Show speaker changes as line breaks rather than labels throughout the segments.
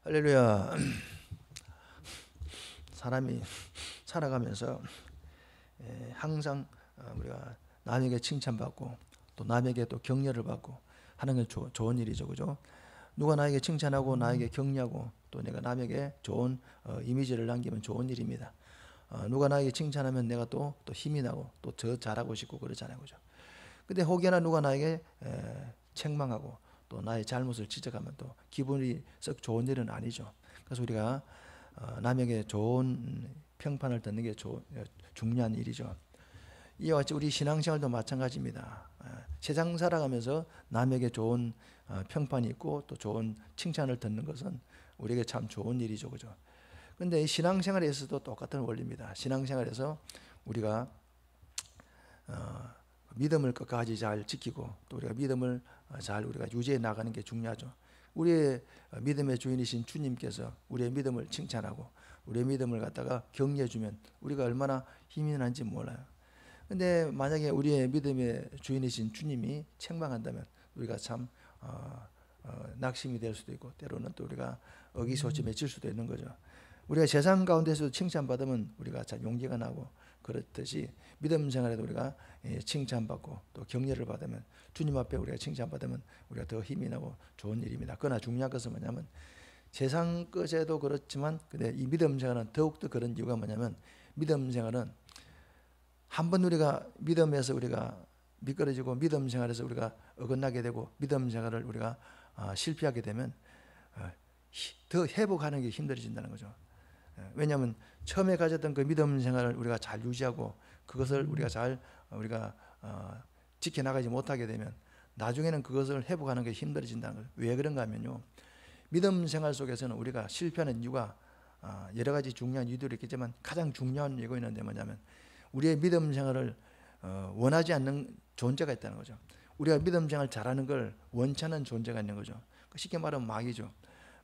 할렐루야. 사람이 살아가면서 항상 우리가 남에게 칭찬받고 또 남에게 또 격려를 받고 하는 게 좋은 일이죠, 그죠? 누가 나에게 칭찬하고 나에게 격려하고 또 내가 남에게 좋은 이미지를 남기면 좋은 일입니다. 누가 나에게 칭찬하면 내가 또 힘이 나고 또 더 잘하고 싶고 그러잖아요, 그죠? 근데 혹여나 누가 나에게 책망하고 또 나의 잘못을 지적하면 또 기분이 썩 좋은 일은 아니죠. 그래서 우리가 남에게 좋은 평판을 듣는 게 중요한 일이죠. 이와 같이 우리 신앙생활도 마찬가지입니다. 세상 살아가면서 남에게 좋은 평판이 있고 또 좋은 칭찬을 듣는 것은 우리에게 참 좋은 일이죠, 그죠? 근데 신앙생활에서도 똑같은 원리입니다. 신앙생활에서 우리가 믿음을 끝까지 잘 지키고 또 우리가 믿음을 잘 우리가 유지해 나가는 게 중요하죠. 우리의 믿음의 주인이신 주님께서 우리의 믿음을 칭찬하고 우리의 믿음을 갖다가 격려해 주면 우리가 얼마나 힘이 나는지 몰라요. 근데 만약에 우리의 믿음의 주인이신 주님이 책망한다면 우리가 참 낙심이 될 수도 있고 때로는 또 우리가 의기소침해질 수도 있는 거죠. 우리가 세상 가운데서 칭찬받으면 우리가 참 용기가 나고 그렇듯이 믿음 생활에도 우리가 칭찬받고 또 격려를 받으면 주님 앞에 우리가 칭찬받으면 우리가 더 힘이 나고 좋은 일입니다. 그러나 중요한 것은 뭐냐면 세상 것에도 그렇지만 근데 이 믿음 생활은 더욱더 그런 이유가 뭐냐면 믿음 생활은 한번 우리가 믿음에서 우리가 미끄러지고 믿음 생활에서 우리가 어긋나게 되고 믿음 생활을 우리가 실패하게 되면 더 회복하는 게 힘들어진다는 거죠. 왜냐하면 처음에 가졌던 그 믿음 생활을 우리가 잘 유지하고 그것을 우리가 잘 지켜나가지 못하게 되면 나중에는 그것을 회복하는 게 힘들어진다는 거예요. 왜 그런가 하면요, 믿음 생활 속에서는 우리가 실패하는 이유가 여러 가지 중요한 이유들이 있겠지만 가장 중요한 이유가 있는데 뭐냐면 우리의 믿음 생활을 원하지 않는 존재가 있다는 거죠. 우리가 믿음 생활 잘하는 걸 원치 않는 존재가 있는 거죠. 쉽게 말하면 마귀죠.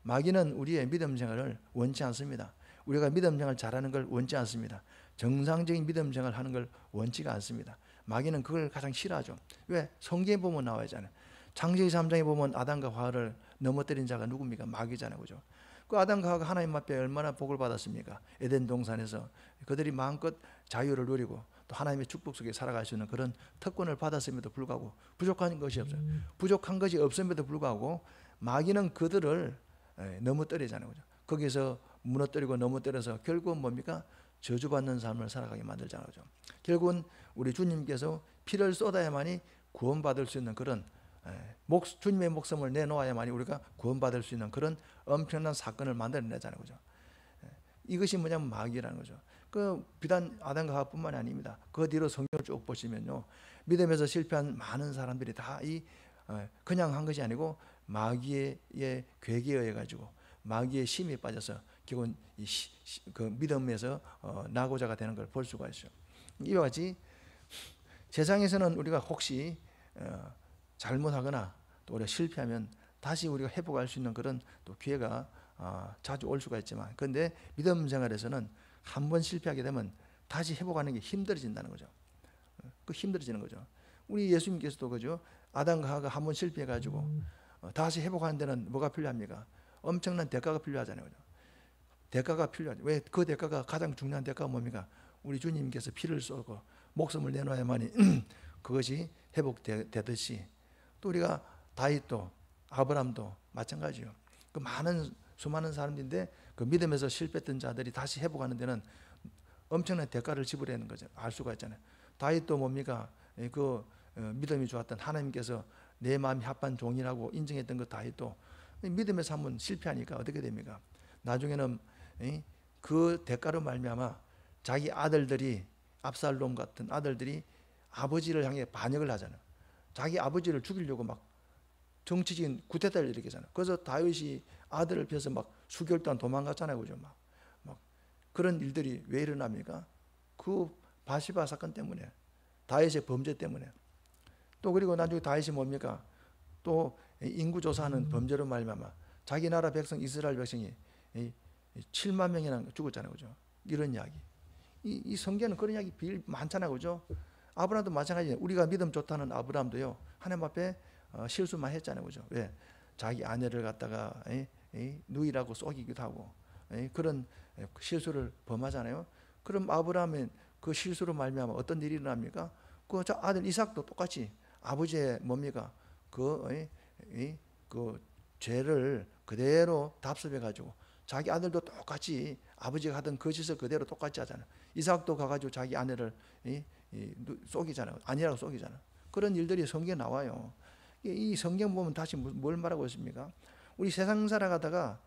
마귀는 우리의 믿음 생활을 원치 않습니다. 우리가 믿음 생활 잘하는 걸 원치 않습니다. 정상적인 믿음 생활 하는 걸 원치가 않습니다. 마귀는 그걸 가장 싫어하죠. 왜? 성경에 보면 나와 있잖아요. 창세기 3장에 보면 아담과 하와를 넘어뜨린 자가 누굽니까? 마귀잖아요, 그죠? 그 아담과 하와가 하나님 앞에 얼마나 복을 받았습니까? 에덴 동산에서 그들이 마음껏 자유를 누리고 또 하나님의 축복 속에 살아갈 수 있는 그런 특권을 받았음에도 불구하고 부족한 것이 없어요. 부족한 것이 없음에도 불구하고 마귀는 그들을 넘어뜨리잖아요, 그죠? 거기서 무너뜨리고 넘어뜨려서 결국은 뭡니까? 저주받는 삶을 살아가게 만들잖아요, 그죠? 결국은 우리 주님께서 피를 쏟아야만이 구원받을 수 있는 그런 주님의 목숨을 내놓아야만이 우리가 구원받을 수 있는 그런 엄청난 사건을 만들어내잖아요, 그죠? 이것이 뭐냐면 마귀라는 거죠. 그 비단 아담과 하와뿐만이 아닙니다. 그 뒤로 성경을 쭉 보시면요, 믿음에서 실패한 많은 사람들이 다 그냥 한 것이 아니고 마귀의 괴계에 의해 가지고 마귀의 심에 빠져서 결국은 그 믿음에서 낙오자가 되는 걸 볼 수가 있어요. 이와 같이 세상에서는 우리가 혹시 잘못하거나 또 우리가 실패하면 다시 우리가 회복할 수 있는 그런 또 기회가 자주 올 수가 있지만, 그런데 믿음 생활에서는 한번 실패하게 되면 다시 회복하는 게 힘들어진다는 거죠. 그 힘들어지는 거죠. 우리 예수님께서도 그죠? 아담과 하와가 한번 실패해가지고 다시 회복하는 데는 뭐가 필요합니까? 엄청난 대가가 필요하잖아요, 그죠? 대가가 필요하죠. 왜? 그 대가가 가장 중요한 대가가 뭡니까? 우리 주님께서 피를 쏟고 목숨을 내놓아야만이 그것이 회복되듯이 또 우리가 다윗도 아브람도 마찬가지요. 그 수많은 사람들인데 그 믿음에서 실패했던 자들이 다시 회복하는 데는 엄청난 대가를 지불해야 하는 거죠. 알 수가 있잖아요. 다윗도 뭡니까? 그 믿음이 좋았던 하나님께서 내 마음이 합한 종이라고 인정했던 그 다윗도 믿음에서 한번 실패하니까 어떻게 됩니까? 나중에는 그 대가로 말미암아 자기 아들들이 압살롬 같은 아들들이 아버지를 향해 반역을 하잖아요. 자기 아버지를 죽이려고 막 정치적인 쿠데타를 일으키잖아요. 그래서 다윗이 아들을 펴서 막 수개월 동안 도망갔잖아요, 그죠? 막 그런 일들이 왜 일어납니까? 그 바시바 사건 때문에, 다윗의 범죄 때문에. 또 그리고 나중에 다윗이 뭡니까? 또 인구 조사하는 범죄로 말미암아 자기 나라 백성 이스라엘 백성이 7만 명이나 죽었잖아요, 그죠? 이런 이야기. 이 성경은 그런 이야기 많잖아요, 그죠? 아브라함도 마찬가지예요. 우리가 믿음 좋다는 아브라함도요, 하나님 앞에 실수만 했잖아요, 그죠? 왜? 자기 아내를 갖다가 누이라고 속이기도 하고 그런 실수를 범하잖아요. 그럼 아브라함은 그 실수로 말미암아 어떤 일이 일어납니까? 그 아들 이삭도 똑같이 아버지의 뭡니까? 그 죄를 그대로 답습해 가지고 자기 아들도 똑같이 아버지가 하던 그 짓을 그대로 똑같이 하잖아요. 이삭도 가가지고 자기 아내를 속이잖아요. 아니라고 속이잖아요. 그런 일들이 성경에 나와요. 이 성경 보면 다시 뭘 말하고 있습니까? 우리 세상 살아가다가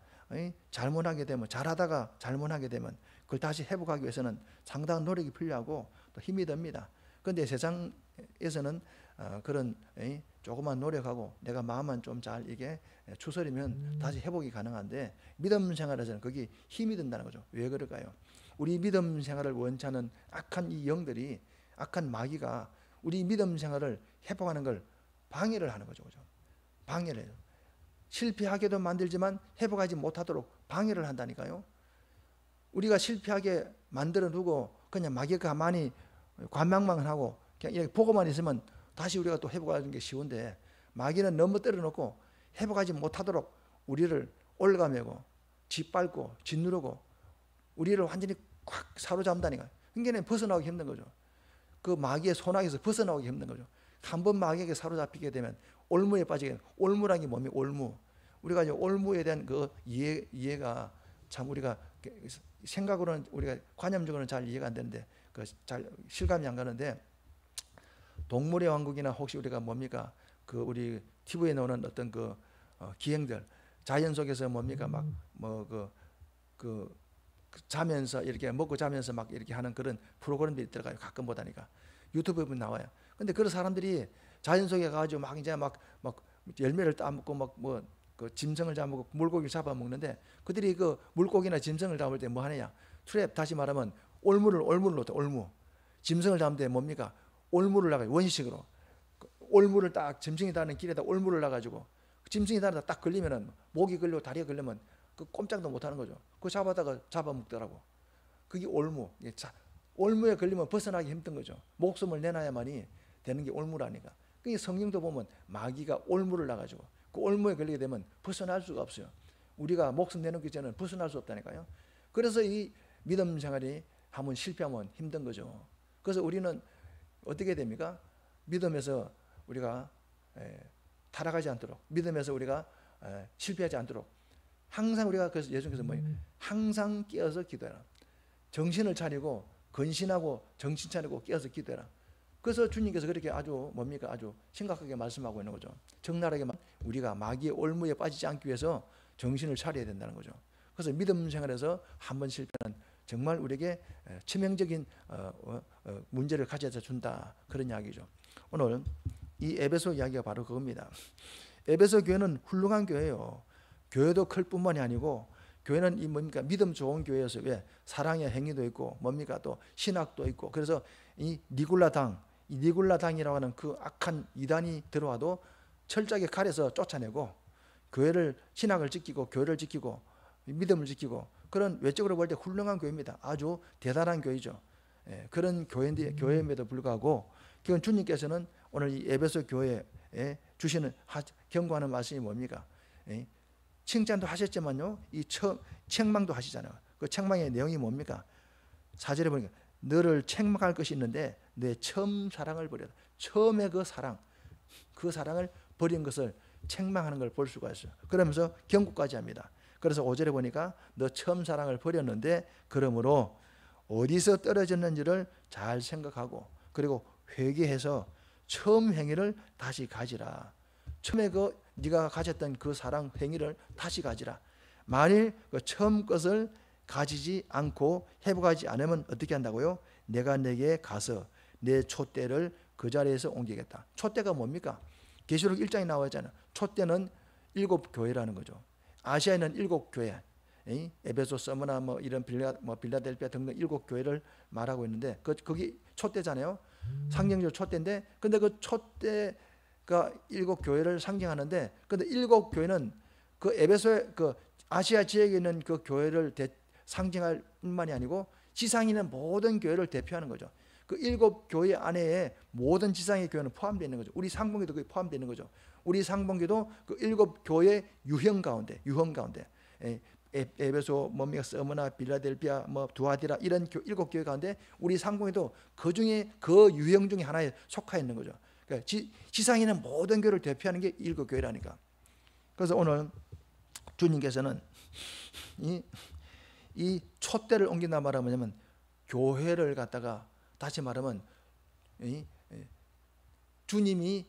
잘못하게 되면, 잘하다가 잘못하게 되면 그걸 다시 회복하기 위해서는 상당한 노력이 필요하고 또 힘이 듭니다. 그런데 세상에서는 그런 조그만 노력하고 내가 마음만 좀 잘 이게 추스리면 다시 회복이 가능한데, 믿음 생활에서는 그게 힘이 든다는 거죠. 왜 그럴까요? 우리 믿음 생활을 원치 않는 악한 이 영들이, 악한 마귀가 우리 믿음 생활을 회복하는 걸 방해를 하는 거죠. 방해를 해요. 실패하게도 만들지만 회복하지 못하도록 방해를 한다니까요. 우리가 실패하게 만들어 두고 그냥 마귀가 가만히 관망만 하고 그냥 이렇게 보고만 있으면 다시 우리가 또 회복하는 게 쉬운데, 마귀는 너무 때려놓고 회복하지 못하도록 우리를 올가매고 짓밟고 짓누르고 우리를 완전히 꽉 사로잡는다니까요. 그러니까 벗어나기 힘든 거죠. 그 마귀의 손아귀에서 벗어나기 힘든 거죠. 한번 마귀에게 사로잡히게 되면 올무에 빠지게 되면, 올무란 게 뭡니까? 올무. 우리가 이제 올무에 대한 그 이해가 참 우리가 생각으로는, 우리가 관념적으로는 잘 이해가 안 되는데, 그 잘 실감이 안 가는데, 동물의 왕국이나 혹시 우리가 뭡니까? 그 우리 TV에 나오는 어떤 그 기행들, 자연 속에서 뭡니까? 막 뭐 그 자면서 이렇게 먹고 자면서 막 이렇게 하는 그런 프로그램들이 들어가요. 가끔 보다니까 유튜브에 보면 나와요. 근데 그런 사람들이 자연 속에 가가지고 막 이제 막 열매를 따먹고 막 뭐 그 짐승을 잡아먹고 물고기를 잡아먹는데, 그들이 그 물고기나 짐승을 잡을 때 뭐 하느냐? 트랩, 다시 말하면 올무를 놓죠. 올무. 짐승을 잡을 때 뭡니까? 올무를 나가요. 원시식으로 올무를 딱 짐승이 다니는 길에다 올무를 놔가지고 짐승이 다니다 딱 걸리면은, 목이 걸리고 다리가 걸리면 그 꼼짝도 못하는 거죠. 그거 잡아다가 잡아먹더라고. 그게 올무. 올무에 걸리면 벗어나기 힘든 거죠. 목숨을 내놔야만이 되는 게 올무라니까. 그게 성경도 보면 마귀가 올무를 놔가지고 그 올무에 걸리게 되면 벗어날 수가 없어요. 우리가 목숨 내놓기 전에는 벗어날 수 없다니까요. 그래서 이 믿음 생활이 한번 실패하면 힘든 거죠. 그래서 우리는 어떻게 됩니까? 믿음에서 우리가 타락하지 않도록, 믿음에서 우리가 실패하지 않도록 항상 우리가, 그래서 예수님께서 뭐예요? 항상 깨어서 기도해라. 정신을 차리고 근신하고 정신 차리고 깨어서 기도해라. 그래서 주님께서 그렇게 아주 뭡니까? 아주 심각하게 말씀하고 있는 거죠. 적나라하게 우리가 마귀의 올무에 빠지지 않기 위해서 정신을 차려야 된다는 거죠. 그래서 믿음 생활에서 한번 실패는 정말 우리에게 치명적인 문제를 가져다 준다, 그런 이야기죠. 오늘 이 에베소 이야기가 바로 그겁니다. 에베소 교회는 훌륭한 교회예요. 교회도 클 뿐만이 아니고, 교회는 이 뭡니까? 믿음 좋은 교회여서, 왜? 사랑의 행위도 있고 뭡니까? 또 신학도 있고. 그래서 이 니굴라당이라고 하는 그 악한 이단이 들어와도 철저하게 칼에서 쫓아내고, 교회를, 신학을 지키고 교회를 지키고 믿음을 지키고, 그런 외적으로 볼 때 훌륭한 교회입니다. 아주 대단한 교회죠. 그런 교회임에도 불구하고 그건 주님께서는 오늘 이 에베소 교회에 주시는 경고하는 말씀이 뭡니까? 칭찬도 하셨지만요, 이 책망도 하시잖아요. 그 책망의 내용이 뭡니까? 4절에 보니까 너를 책망할 것이 있는데 내 처음 사랑을 버려라. 처음의 그 사랑을 버린 것을 책망하는 걸 볼 수가 있어요. 그러면서 경고까지 합니다. 그래서 5절에 보니까 너 처음 사랑을 버렸는데 그러므로 어디서 떨어졌는지를 잘 생각하고, 그리고 회개해서 처음 행위를 다시 가지라. 처음에 그 네가 가졌던 그 사랑 행위를 다시 가지라. 만일 그 처음 것을 가지지 않고 회복하지 않으면 어떻게 한다고요? 내가 내게 가서 내 촛대를 그 자리에서 옮기겠다. 촛대가 뭡니까? 계시록 1장에 나와 있잖아요. 촛대는 7교회라는 거죠. 아시아에는 7교회, 에베소, 서머나 뭐 이런 빌라델피아 등등 7교회를 말하고 있는데, 거기 촛대잖아요. 상징적 촛대인데, 근데 그 촛대가 7교회를 상징하는데, 근데 7교회는 그 에베소의 그 아시아 지역에 있는 그 교회를 상징할 뿐만이 아니고 지상에 있는 모든 교회를 대표하는 거죠. 그 7교회 안에 모든 지상의 교회는 포함되어 있는 거죠. 우리 상봉기도 거기 포함되어 있는 거죠. 우리 상봉기도 그 7교회 유형 가운데 에베소, 뭡니까, 서머나, 빌라델피아, 뭐 두아디라 이런 7교회 가운데 우리 상공에도 그 중에 그 유형 중에 하나에 속하 있는 거죠. 그러니까 지상에 있는 모든 교회를 대표하는 게 7교회라니까. 그래서 오늘 주님께서는 이 촛대를 옮긴다 말하면 뭐냐면 교회를 갖다가 다시 말하면 주님이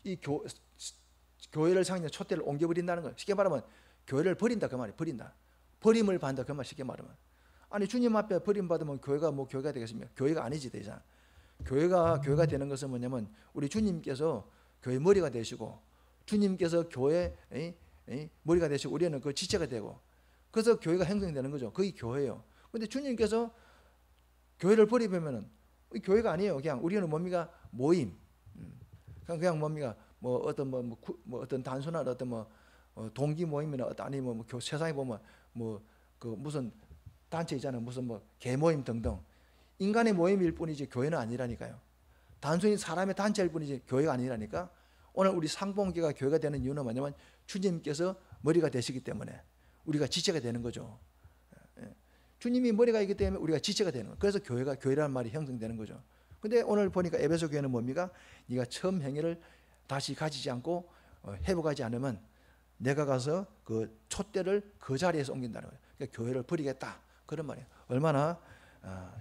이 교회를 상징하는 촛대를 옮겨버린다는 거예요. 쉽게 말하면 교회를 버린다 그 말이에요. 버린다. 버림을 받는다 그 말. 쉽게 말하면. 아니 주님 앞에 버림받으면 교회가 뭐 교회가 되겠습니까? 교회가 아니지 되잖아. 교회가 되는 것은 뭐냐면 우리 주님께서 교회 머리가 되시고 주님께서 교회 머리가 되시고 우리는 그 지체가 되고 그래서 교회가 형성되는 거죠. 그게 교회예요. 근데 주님께서 교회를 버리면은 교회가 아니에요. 그냥 우리는 뭡니까? 모임. 그냥 뭡니까? 뭐 어떤 어떤 단순한 어떤 동기 모임이나 아니면 세상에 보면 그 무슨 단체 있잖아요. 무슨 개모임 등등. 인간의 모임일 뿐이지 교회는 아니라니까요. 단순히 사람의 단체일 뿐이지 교회가 아니라니까. 오늘 우리 상봉교가 교회가 되는 이유는 뭐냐면 주님께서 머리가 되시기 때문에 우리가 지체가 되는 거죠. 주님이 머리가 있기 때문에 우리가 지체가 되는 거예요. 그래서 교회라는 말이 형성되는 거죠. 근데 오늘 보니까 에베소 교회는 뭡니까? 네가 처음 행위를 다시 가지지 않고 회복하지 않으면 내가 가서 그 촛대를 그 자리에서 옮긴다는 거예요. 그러니까 교회를 버리겠다 그런 말이에요. 얼마나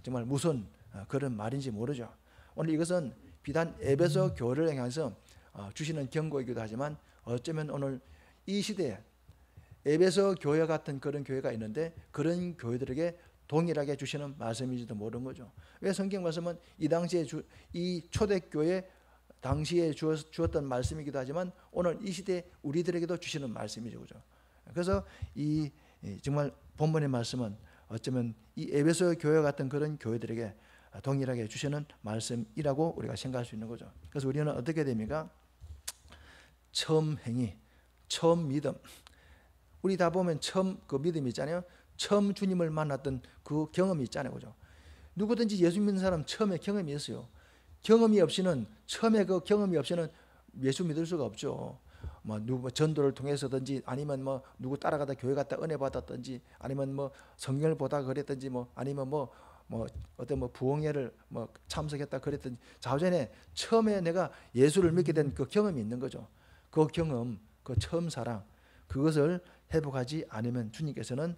정말 무슨 그런 말인지 모르죠. 오늘 이것은 비단 에베소 교회를 향해서 주시는 경고이기도 하지만 어쩌면 오늘 이 시대에 에베소 교회 같은 그런 교회가 있는데 그런 교회들에게 동일하게 주시는 말씀인지도 모르는 거죠. 왜 성경 말씀은 이 당시에 이 초대교회 당시에 주었던 말씀이기도 하지만 오늘 이 시대 우리들에게도 주시는 말씀이죠. 그죠? 그래서 이 정말 본문의 말씀은 어쩌면 이 에베소 교회 같은 그런 교회들에게 동일하게 주시는 말씀이라고 우리가 생각할 수 있는 거죠. 그래서 우리는 어떻게 됩니까? 처음 행위, 처음 믿음. 우리 다 보면 처음 그 믿음이 있잖아요. 처음 주님을 만났던 그 경험이 있잖아요. 그죠? 누구든지 예수 믿는 사람 처음에 경험이 있어요. 경험이 없이는 처음에 그 경험이 없이는 예수 믿을 수가 없죠. 누구 전도를 통해서든지 아니면 누구 따라가다 교회 갔다 은혜 받았든지 아니면 성경을 보다 그랬든지 아니면 어떤 부흥회를 참석했다 그랬든지 자전에 처음에 내가 예수를 믿게 된 그 경험이 있는 거죠. 그 경험, 그 처음 사랑 그것을 회복하지 않으면 주님께서는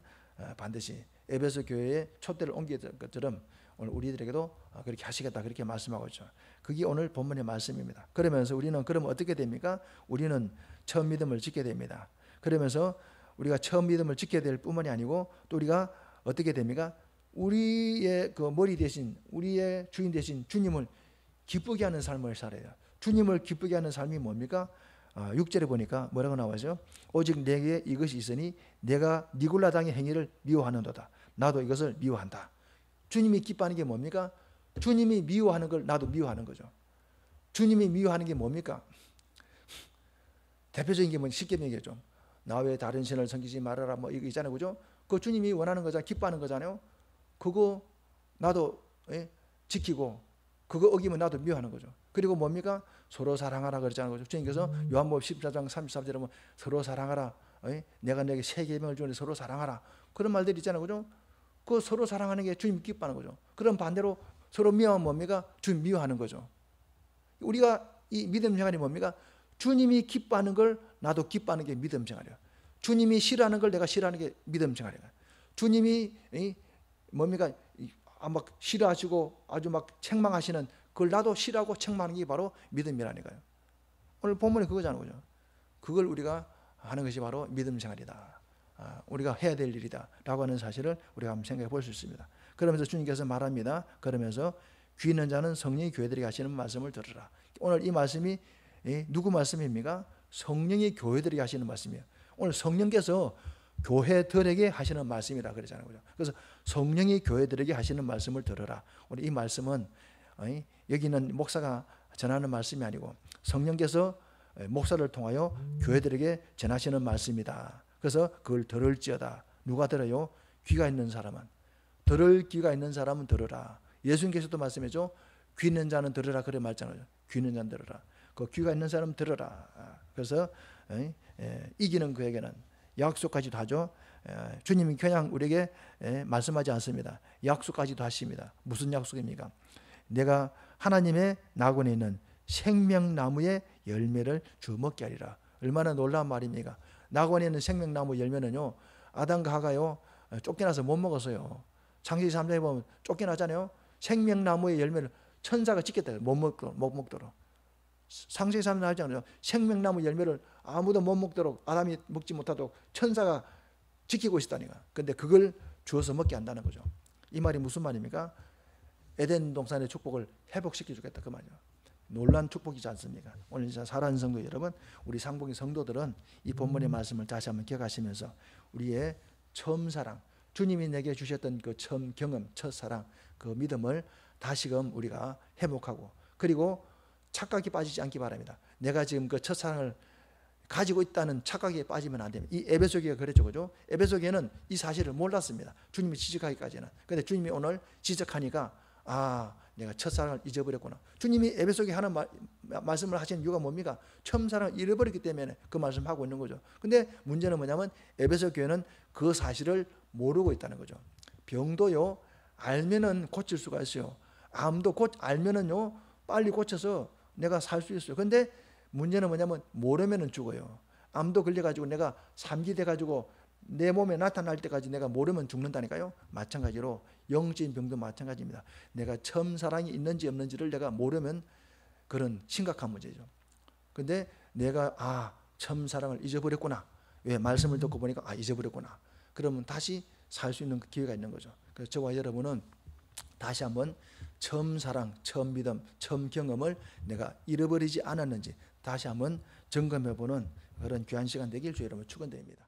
반드시 에베소 교회에 촛대를 옮기던 것처럼 오늘 우리들에게도 그렇게 하시겠다 그렇게 말씀하고 있죠. 그게 오늘 본문의 말씀입니다. 그러면서 우리는 그럼 어떻게 됩니까? 우리는 처음 믿음을 짓게 됩니다. 그러면서 우리가 처음 믿음을 짓게 될 뿐만이 아니고 또 우리가 어떻게 됩니까? 우리의 그 머리 대신 우리의 주인 대신 주님을 기쁘게 하는 삶을 살아요. 주님을 기쁘게 하는 삶이 뭡니까? 6절에 보니까 뭐라고 나와죠? 오직 내게 이것이 있으니 내가 니골라당의 행위를 미워하는도다. 나도 이것을 미워한다. 주님이 기뻐하는 게 뭡니까? 주님이 미워하는 걸 나도 미워하는 거죠. 주님이 미워하는 게 뭡니까? 대표적인 게 쉽게 얘기하죠. 나 외에 다른 신을 섬기지 말아라 이거 있잖아요. 그죠? 그 주님이 원하는 거잖아요. 기뻐하는 거잖아요. 그거 나도 지키고 그거 어기면 나도 미워하는 거죠. 그리고 뭡니까? 서로 사랑하라 그랬잖아요. 주님께서 요한복음 14장 33절에 보면 서로 사랑하라. 내가 너에게 새 계명을 주는데 서로 사랑하라. 그런 말들이 있잖아요. 그죠? 그 서로 사랑하는 게 주님 기뻐하는 거죠. 그럼 반대로 서로 미워하면 뭡니까? 주님 미워하는 거죠. 우리가 이 믿음 생활이 뭡니까? 주님이 기뻐하는 걸 나도 기뻐하는 게 믿음 생활이에요. 주님이 싫어하는 걸 내가 싫어하는 게 믿음 생활이에요. 주님이 뭡니까? 막 싫어하시고 아주 막 책망하시는 그걸 나도 싫어하고 책망하는 게 바로 믿음이라니까요. 오늘 본문이 그거잖아요. 그죠? 그걸 우리가 하는 것이 바로 믿음 생활이다. 우리가 해야 될 일이다 라고 하는 사실을 우리가 한번 생각해 볼 수 있습니다. 그러면서 주님께서 말합니다. 그러면서 귀 있는 자는 성령이 교회들에게 하시는 말씀을 들으라. 오늘 이 말씀이 누구 말씀입니까? 성령이 교회들에게 하시는 말씀이에요. 오늘 성령께서 교회들에게 하시는 말씀이라 그러잖아요. 그래서 성령이 교회들에게 하시는 말씀을 들으라. 오늘 이 말씀은 여기는 목사가 전하는 말씀이 아니고 성령께서 목사를 통하여 교회들에게 전하시는 말씀이다. 그래서 그걸 들을지어다. 누가 들어요? 귀가 있는 사람은. 들을 귀가 있는 사람은 들으라. 예수님께서도 말씀해줘. 귀 있는 자는 들으라 그래 말잖아요. 귀 있는 자는 들으라. 그 귀가 있는 사람은 들으라. 그래서 이기는 그에게는 약속까지도 하죠. 주님이 그냥 우리에게 말씀하지 않습니다. 약속까지도 하십니다. 무슨 약속입니까? 내가 하나님의 낙원에 있는 생명나무의 열매를 주어 먹게 하리라. 얼마나 놀라운 말입니까? 낙원에 있는 생명나무 열매는요, 아담과 하가요 쫓겨나서 못 먹었어요. 창세기 3장에 보면 쫓겨나잖아요. 생명나무의 열매를 천사가 지켰다. 못 먹도록. 창세기 3장 하잖아요. 생명나무 열매를 아무도 못 먹도록, 아담이 먹지 못하도록 천사가 지키고 있었다니까. 근데 그걸 주어서 먹게 한다는 거죠. 이 말이 무슨 말입니까? 에덴 동산의 축복을 회복시켜 주겠다 그 말이에요. 놀란 축복이지 않습니까? 오늘 진짜 사랑하는 성도 여러분, 우리 상봉의 성도들은 이 본문의 말씀을 다시 한번 기억하시면서 우리의 처음 사랑, 주님이 내게 주셨던 그 처음 경험, 첫사랑, 그 믿음을 다시금 우리가 회복하고, 그리고 착각에 빠지지 않기 바랍니다. 내가 지금 그 첫사랑을 가지고 있다는 착각에 빠지면 안 됩니다. 이 에베소 교회가 그랬죠, 그죠? 에베소 교회는 이 사실을 몰랐습니다. 주님이 지적하기까지는. 근데 주님이 오늘 지적하니까 내가 첫사랑을 잊어버렸구나. 주님이 에베소 교회 하는 말씀을 하시는 이유가 뭡니까? 처음 사랑을 잃어버렸기 때문에 그 말씀하고 있는 거죠. 근데 문제는 뭐냐면 에베소 교회는 그 사실을 모르고 있다는 거죠. 병도요, 알면은 고칠 수가 있어요. 암도 알면은요, 빨리 고쳐서 내가 살 수 있어요. 근데 문제는 뭐냐면 모르면은 죽어요. 암도 걸려가지고 내가 삼기돼가지고 내 몸에 나타날 때까지 내가 모르면 죽는다니까요. 마찬가지로 영적인 병도 마찬가지입니다. 내가 처음 사랑이 있는지 없는지를 내가 모르면 그런 심각한 문제죠. 근데 내가 처음 사랑을 잊어버렸구나. 왜? 말씀을 듣고 보니까 잊어버렸구나. 그러면 다시 살 수 있는 기회가 있는 거죠. 그래서 저와 여러분은 다시 한번 처음 사랑, 처음 믿음, 처음 경험을 내가 잃어버리지 않았는지 다시 한번 점검해보는 그런 귀한 시간 되길 주의 이름으로 축원드립니다.